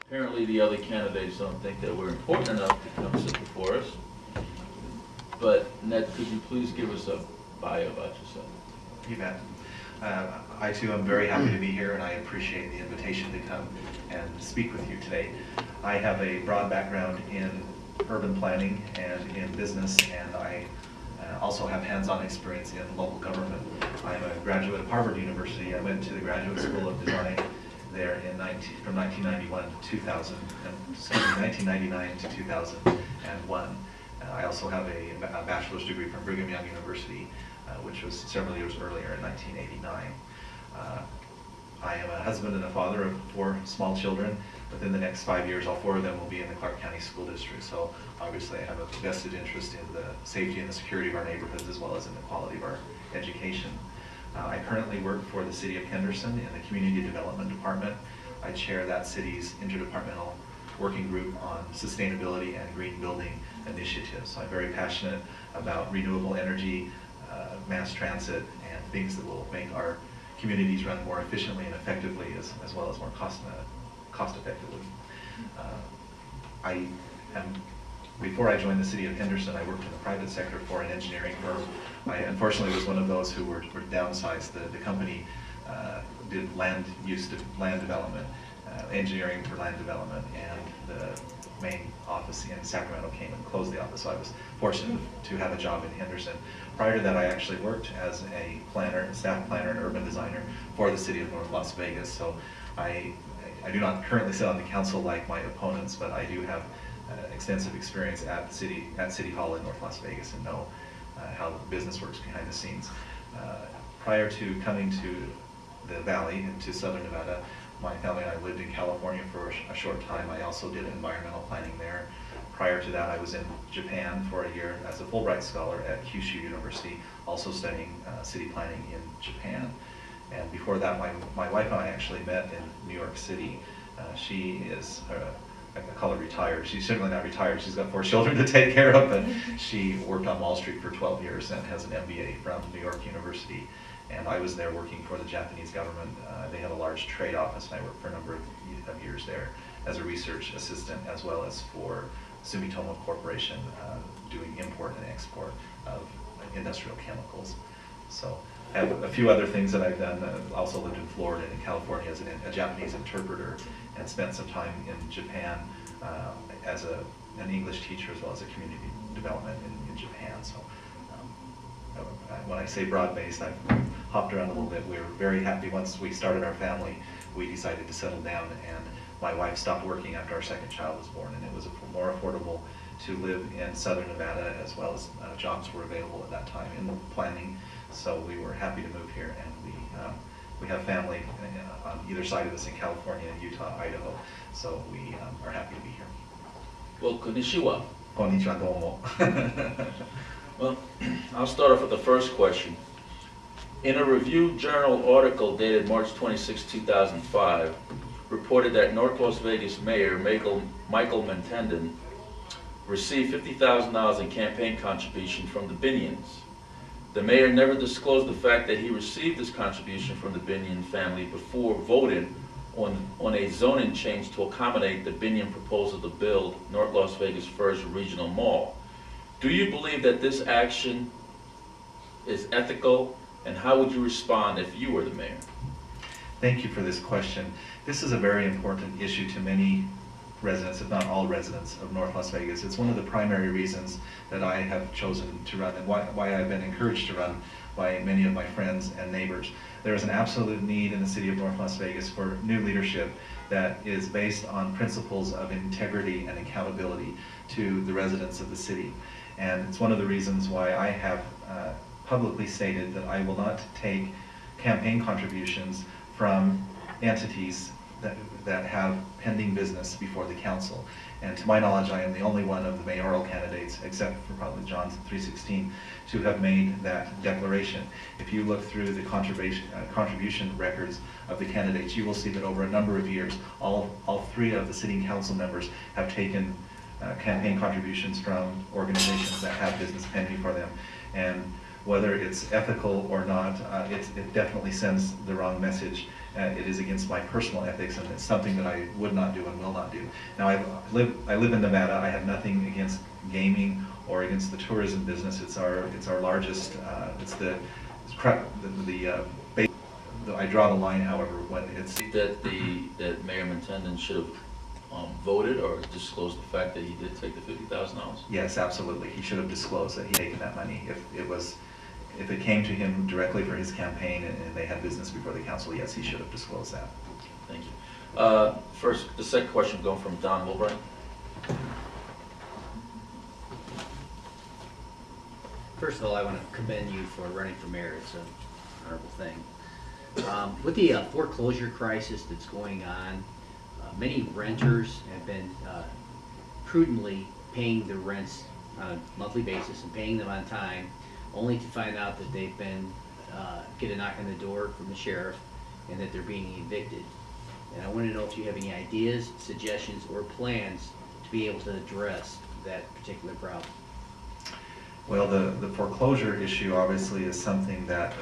Apparently the other candidates don't think that we're important enough to come sit before us. But Ned, could you please give us a bio about yourself? You bet. I too am very happy to be here, and I appreciate the invitation to come and speak with you today. I have a broad background in urban planning and in business, and I also have hands-on experience in local government. I'm a graduate of Harvard University. I went to the Graduate School of Design there from 1991 to 2000, excuse me, 1999 to 2001. I also have a bachelor's degree from Brigham Young University, which was several years earlier in 1989. I am a husband and a father of 4 small children. Within the next 5 years, all 4 of them will be in the Clark County School District. So obviously I have a vested interest in the safety and the security of our neighborhoods, as well as in the quality of our education. I currently work for the City of Henderson in the Community Development Department. I chair that city's interdepartmental working group on sustainability and green building initiatives. So I'm very passionate about renewable energy, mass transit, and things that will make our communities run more efficiently and effectively, as well as more cost effectively. Before I joined the City of Henderson, I worked in the private sector for an engineering firm. I unfortunately was one of those who were downsized. The company did land development, engineering for land development, and the main office in Sacramento came and closed the office, so I was fortunate to have a job in Henderson. Prior to that, I actually worked as a planner, staff planner, and urban designer for the City of North Las Vegas. So I do not currently sit on the council like my opponents, but I do have extensive experience at City Hall in North Las Vegas and know how the business works behind the scenes. Prior to coming to the Valley and to Southern Nevada, my family and I lived in California for a short time. I also did environmental planning there. Prior to that, I was in Japan for a year as a Fulbright scholar at Kyushu University, also studying city planning in Japan. And before that, my wife and I actually met in New York City. She is, I call her retired. She's certainly not retired. She's got 4 children to take care of, but she worked on Wall Street for 12 years and has an MBA from New York University. And I was there working for the Japanese government. They had a large trade office, and I worked for a number of years there as a research assistant, as well as for Sumitomo Corporation, doing import and export of industrial chemicals. So I have a few other things that I've done. Also lived in Florida and in California as a Japanese interpreter, and spent some time in Japan as an English teacher, as well as a community development in Japan. So when I say broad-based, I've hopped around a little bit. We were very happy once we started our family. We decided to settle down, and my wife stopped working after our second child was born, and it was more affordable to live in Southern Nevada, as well as jobs were available at that time in planning. So we were happy to move here, and we have family on either side of us in California, Utah, Idaho. So we are happy to be here. Well, konnichiwa. Konnichiwa, domo. Well, I'll start off with the first question. In a Review Journal article dated March 26, 2005, reported that North Las Vegas Mayor Michael Mentendon received $50,000 in campaign contribution from the Binions. The mayor never disclosed the fact that he received this contribution from the Binion family before voting on a zoning change to accommodate the Binion proposal to build North Las Vegas' first regional mall. Do you believe that this action is ethical, and how would you respond if you were the mayor? Thank you for this question. This is a very important issue to many residents, if not all residents, of North Las Vegas. It's one of the primary reasons that I have chosen to run, and why I've been encouraged to run by many of my friends and neighbors. There is an absolute need in the city of North Las Vegas for new leadership that is based on principles of integrity and accountability to the residents of the city. And it's one of the reasons why I have publicly stated that I will not take campaign contributions from entities that have pending business before the council. And to my knowledge, I am the only one of the mayoral candidates, except for probably John's 316, to have made that declaration. If you look through the contribution records of the candidates, you will see that over a number of years, all 3 of the sitting council members have taken campaign contributions from organizations that have business pending for them. And whether it's ethical or not, it definitely sends the wrong message. It is against my personal ethics, and it's something that I would not do and will not do. Now, I live in Nevada. I have nothing against gaming or against the tourism business. It's our largest. I draw the line, however, when it's That Mayor Mentendon should have voted or disclosed the fact that he did take the $50,000? Yes, absolutely. He should have disclosed that he'd taken that money. If it came to him directly for his campaign and they had business before the council, yes, he should have disclosed that. Thank you. The second question going from Don Wilbright. First of all, I want to commend you for running for mayor. It's an honorable thing. With the foreclosure crisis that's going on, many renters have been prudently paying their rents on a monthly basis and paying them on time, only to find out that they've been get a knock on the door from the sheriff and that they're being evicted. And I want to know if you have any ideas, suggestions, or plans to be able to address that particular problem. Well, the foreclosure issue obviously is something that,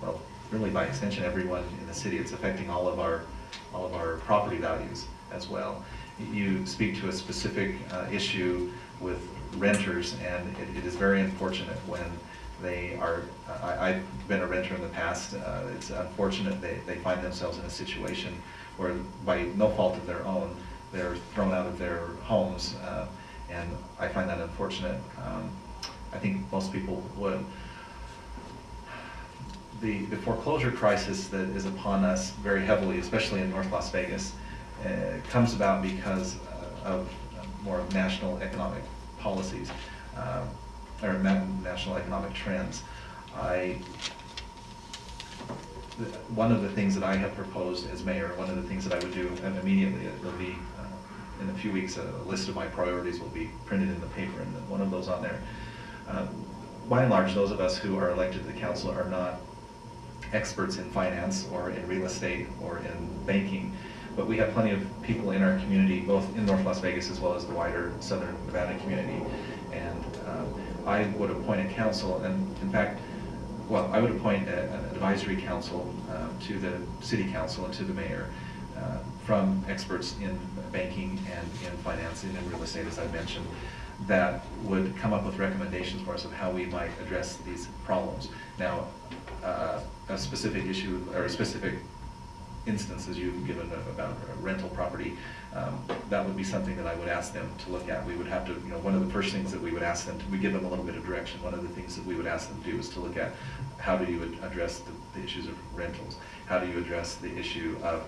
well, really by extension, everyone in the city, it's affecting all of our property values as well. You speak to a specific issue with renters, and it is very unfortunate when they are, I've been a renter in the past, it's unfortunate they find themselves in a situation where by no fault of their own, they're thrown out of their homes, and I find that unfortunate. I think most people would. The foreclosure crisis that is upon us very heavily, especially in North Las Vegas, comes about because of more national economic policies, or national economic trends. One of the things that I have proposed as mayor, one of the things that I would do immediately, it will be in a few weeks, a list of my priorities will be printed in the paper, and one of those on there. By and large, those of us who are elected to the council are not experts in finance or in real estate or in banking, but we have plenty of people in our community, both in North Las Vegas as well as the wider Southern Nevada community. And I would appoint a council, and in fact, well, I would appoint an advisory council to the city council and to the mayor from experts in banking and in finance and in real estate, as I mentioned, that would come up with recommendations for us of how we might address these problems. Now, a specific issue or a specific instance as you've given about a rental property, that would be something that I would ask them to look at. We would have to, one of the first things that we would ask them to, we give them a little bit of direction. One of the things that we would ask them to do is to look at how do you address the issues of rentals? How do you address the issue of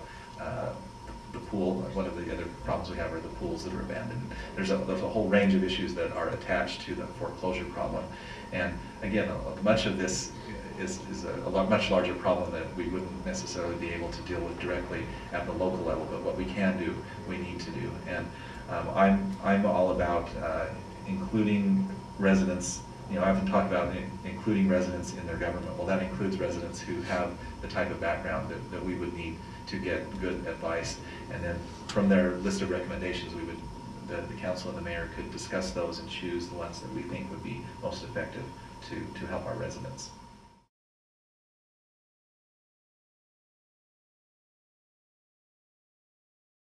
the pool? One of the other problems we have are the pools that are abandoned. There's a whole range of issues that are attached to the foreclosure problem. And again, much of this is a much larger problem that we wouldn't necessarily be able to deal with directly at the local level, but what we can do, we need to do. And I'm all about including residents. I often talk about including residents in their government. Well, that includes residents who have the type of background that we would need to get good advice. And then from their list of recommendations, the council and the mayor could discuss those and choose the ones that we think would be most effective to help our residents.